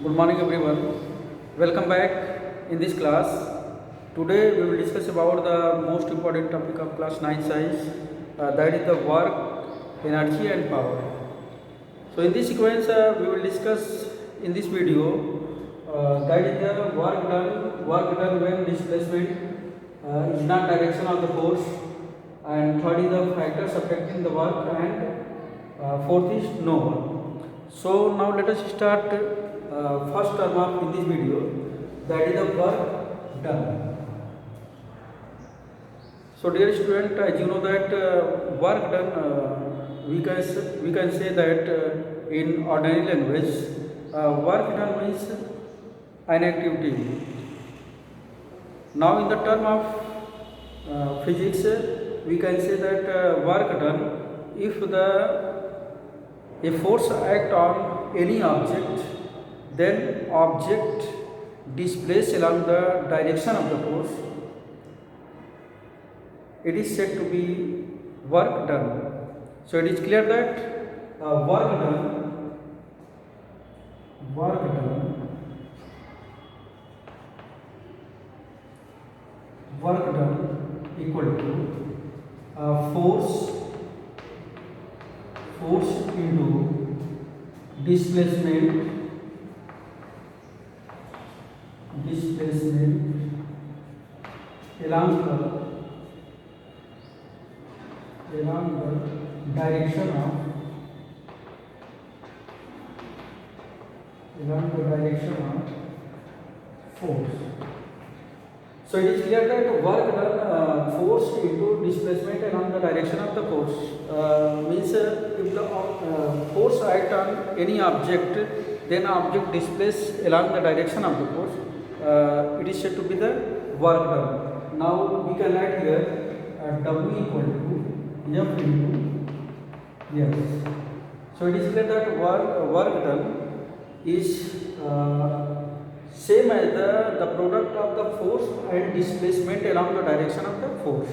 Good morning everyone. Welcome back in this class. Today we will discuss about the most important topic of class 9 science, that is the work, energy and power. So in this sequence we will discuss in this video that is the work done when displacement is not direction of the force, and third is the factors affecting the work, and fourth is no one. So now let us start first term of in this video, that is the work done. So dear student, as you know that work done, we can say that in ordinary language, work done means an activity. Now in the term of physics, we can say that work done if a force act on any object, then object displaced along the direction of the force, it is said to be work done. So it is clear that work done equal to force into displacement along the direction of force. So it is clear that work done force into displacement along the direction of the force means if the force act on any object, then object displaced along the direction of the force, it is said to be the work done. Now we can write here W equal to F into S. So it is clear that work done is same as the product of the force and displacement along the direction of the force.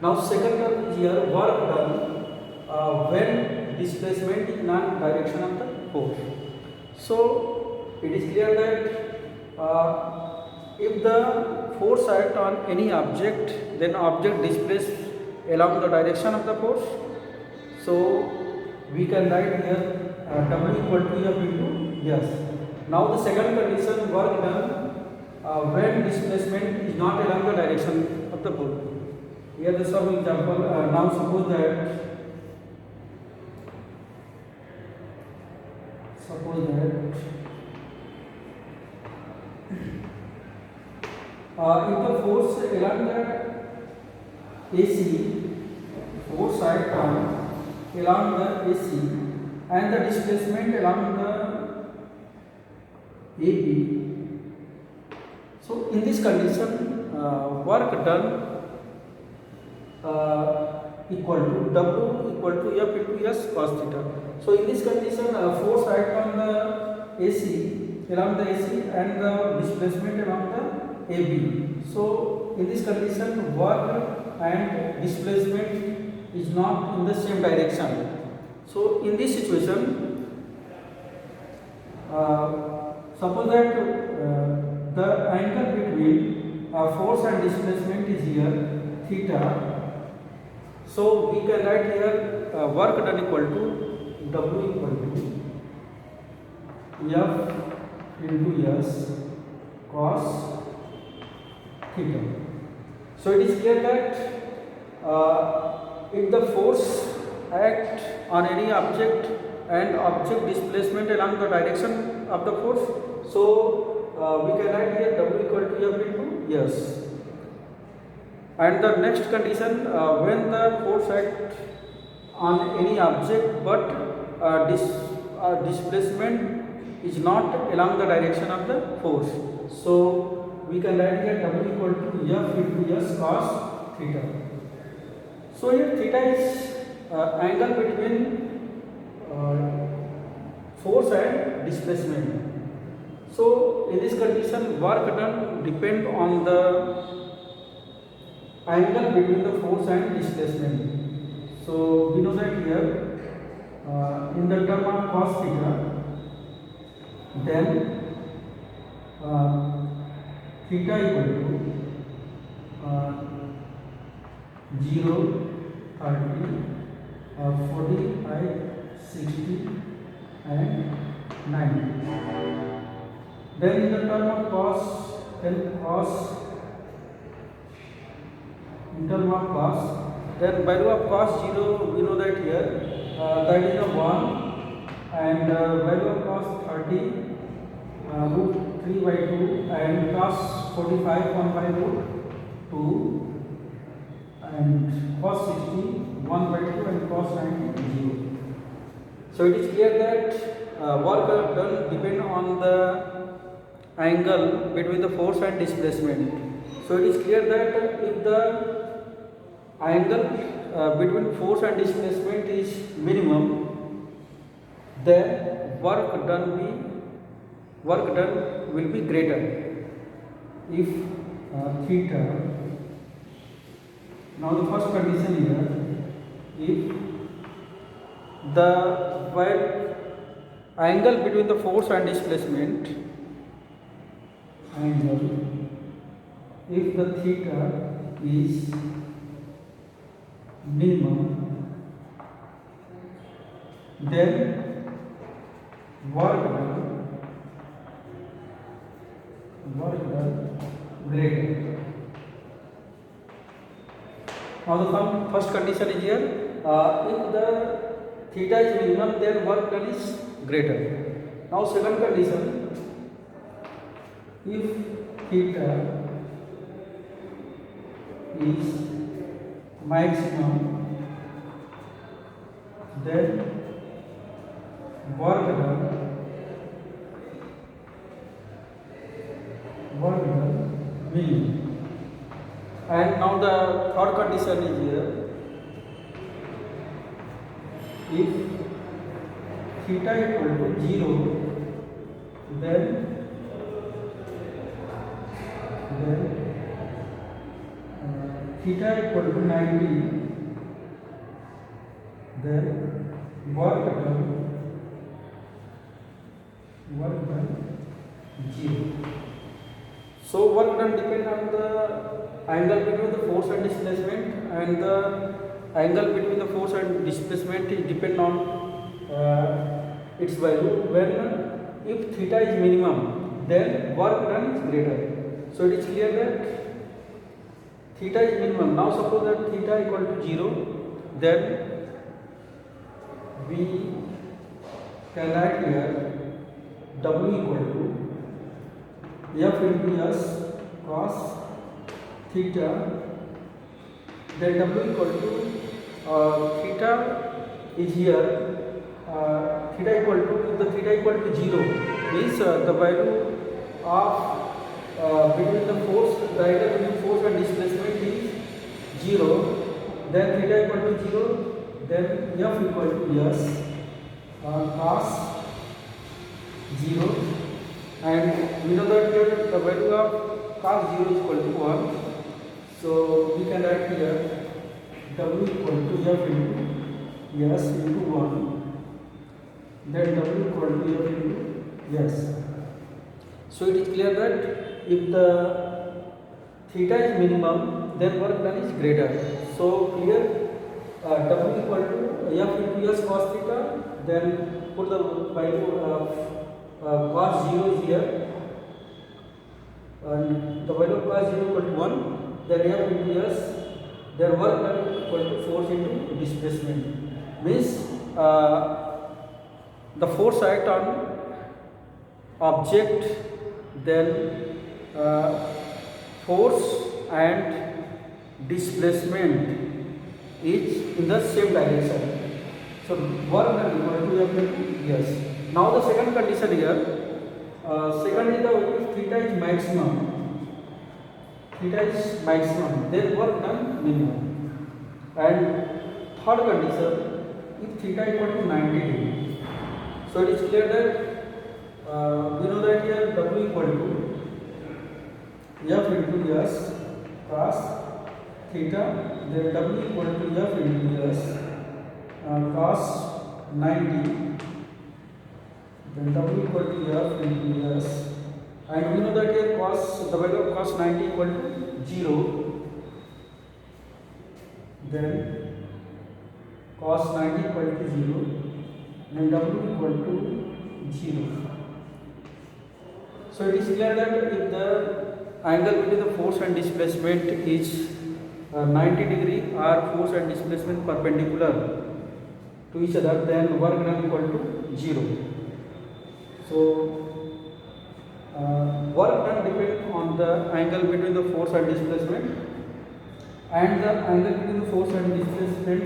Now second term is here work done when displacement is not direction of the force. So it is clear that if the force act on any object, then object displaced along the direction of the force. So we can write here W equal to F into S. Now the second condition, work done when displacement is not along the direction of the force. Here the some example. Now suppose that if the force along the AC, force act on along the AC and the displacement along the AB. So in this condition, work done equal to W equal to F into S cos theta. So in this condition, force act on the AC along the AC and the displacement along the AB. So in this condition, work and displacement is not in the same direction. So in this situation, suppose that the angle between force and displacement is here theta. So we can write here work done equal to W equal to F into S cos theta. So it is clear that if the force act on any object and object displacement along the direction of the force, so we can write here W equal to F into S. And the next condition, when the force act on any object but displacement is not along the direction of the force, so we can write here W equal to F into S cos theta. So here theta is angle between force and displacement. So in this condition, work done depend on the angle between the force and displacement. So we know that here in the term of cos theta, then theta equal to 0, 30, 45, 60 and 90. Then in the term of cos, then value of cos 0, we know that here that is a 1, and value of cos 30 root 3 by 2, and cos 45 1 by root 2, and cos 60 1 by 2, and cos 90 0. So it is clear that work done depend on the angle between the force and displacement. So it is clear that if the angle between force and displacement is minimum, then work done will be greater. If theta, now the first condition here, if the angle between the force and displacement angle, if the theta is minimum, then work done greater. Now the first condition is here, if the theta is minimum, then work done is greater. Now second condition, if theta is maximum, then work done minimum. And now the third condition is here, if theta equal to 0, then theta equal to 90, then work done 0. So work done depend on the angle between the force and displacement, and the angle between the force and displacement is depend on its value. When if theta is minimum, then work done is greater. So it is clear that theta is minimum. Now suppose that theta equal to 0, then we can write here W equal to F into S cos theta, then W equal to theta is here, theta equal to, if the theta equal to 0 means the value of between the force, the angle between force and displacement is 0, then theta equal to 0, then F equal to S cos 0, and we know that here the value of cos 0 is equal to 1, so we can write here W equal to F into S into 1, then W equal to F into S. So it is clear that if the theta is minimum, then work done is greater. So clear, W equal to F into S cos theta, then put the value of cos 0 is here, and the value of cos 0 equal to 1, then F into S, then work done equal to force into displacement. Means the force act on object, then force and displacement is in the same direction. So work done equal to F into S. Now the second condition here, second is the if theta is maximum, then work done minimum. And third condition, if theta equal to 90 degree. So it is clear that we know that here W equal to F into S cos theta, then W equal to F into S cos 90, then W equal to F into S and we know that here the value of cos 90 equal to 0, then cos 90 equal to 0, then W equal to 0. So it is clear that if the angle between the force and displacement is 90 degree or force and displacement perpendicular to each other, then work done equal to 0. So work done depends on the angle between the force and displacement, and the angle between the force and displacement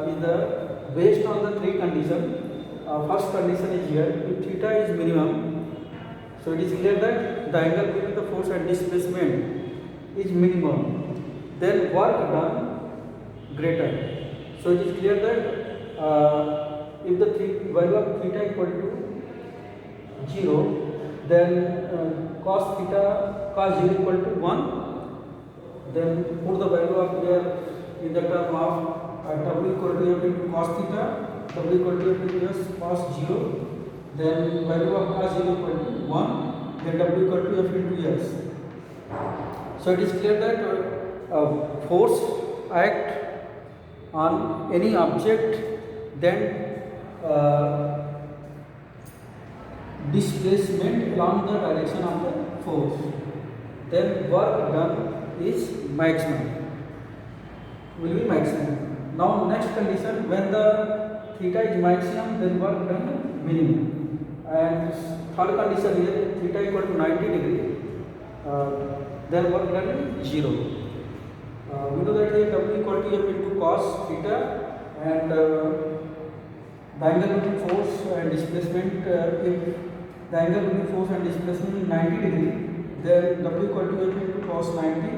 is based on the three conditions. First condition is here, if theta is minimum, so it is clear that the angle between the force and displacement is minimum, then work done greater. So it is clear that if the value of theta equal to 0, then cos 0 equal to 1, then put the value of here in the term of W equal to F into cos theta, W equal to F into S cos 0, then value of cos 0 equal to 1, then W equal to F into S. So it is clear that force act on any object, then displacement along the direction of the force, then work done is maximum, will be maximum. Now next condition, when the theta is maximum, then work done minimum. And third condition here, theta equal to 90 degree, then work done is 0. We know that here W equal to F into cos theta, and the angle between force and displacement, if the angle between force and displacement is 90 degree, then W equal to F into cos 90,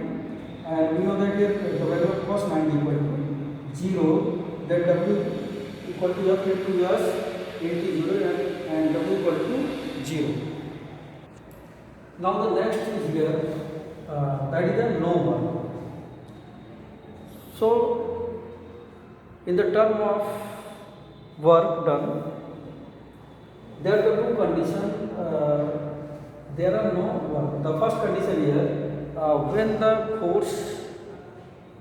and we know that here the value of cos 90 equal to 0, then W equal to F into S 80 and W equal to 0. Now the next is here, that is the no one. So in the term of work done, there are the two conditions. There are no work. The first condition here, when the force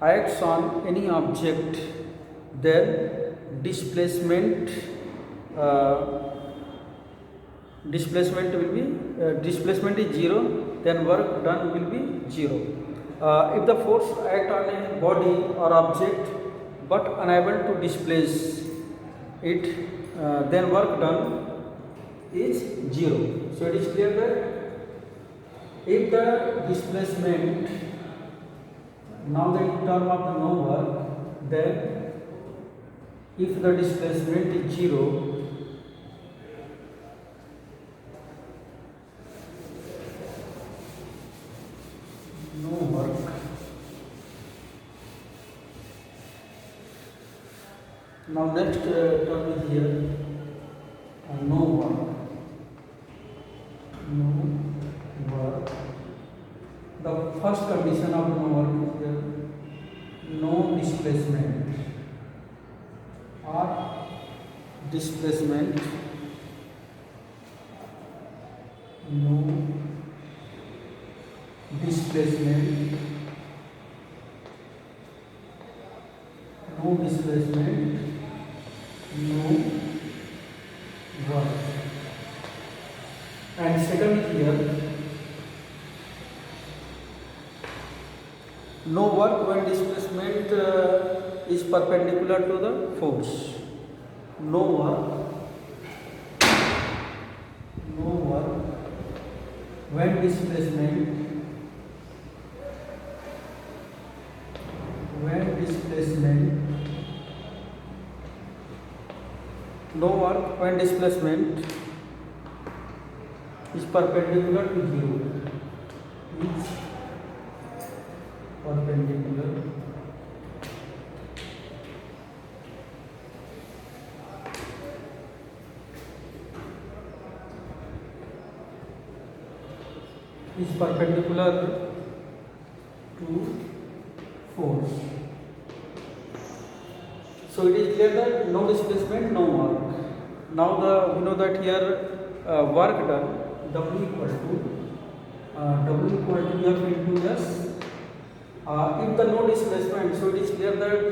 acts on any object, then displacement will be displacement is 0, then work done will be 0. If the force act on a body or object but unable to displace it, then work done is 0. So it is clear that if the displacement, now the term of the no work, then if the displacement is 0, no work. Now next term is here, no work. No work. The first condition of no work is here, no displacement or displacement, no displacement, no displacement, no work. And second here, no work when displacement is perpendicular to the force. No work when displacement no work when displacement is perpendicular to 0. Is perpendicular to force. So it is clear that no displacement, no work. Now we know that here work done, W equal to F into S. If the no displacement, so it is clear that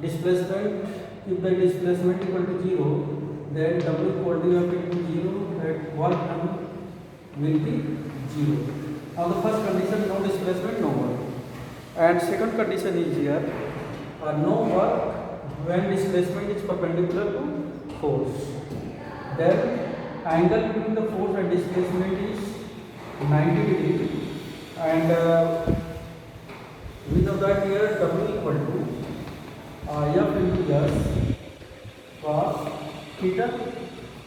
displacement, if the displacement equal to 0, then W equal to F into 0, that work done will be 0. Now the first condition, no displacement, no work. And second condition is here, no work when displacement is perpendicular to force. Then angle between the force and displacement is 90 degree, and we know that here W equal to F into S cos theta,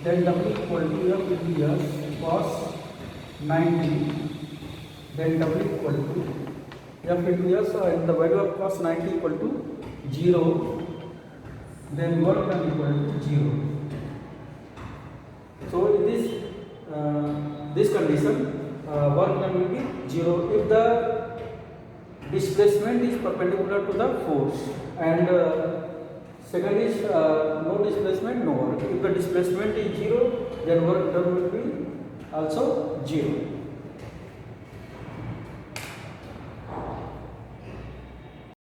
then W equal to F into S cos 90, then W equal to F into S, and the value of cos 90 equal to 0, then work done equal to 0. So in this condition, work done will be 0 if the displacement is perpendicular to the force, and second is no displacement, no work. If the displacement is 0, then work done will be also 0.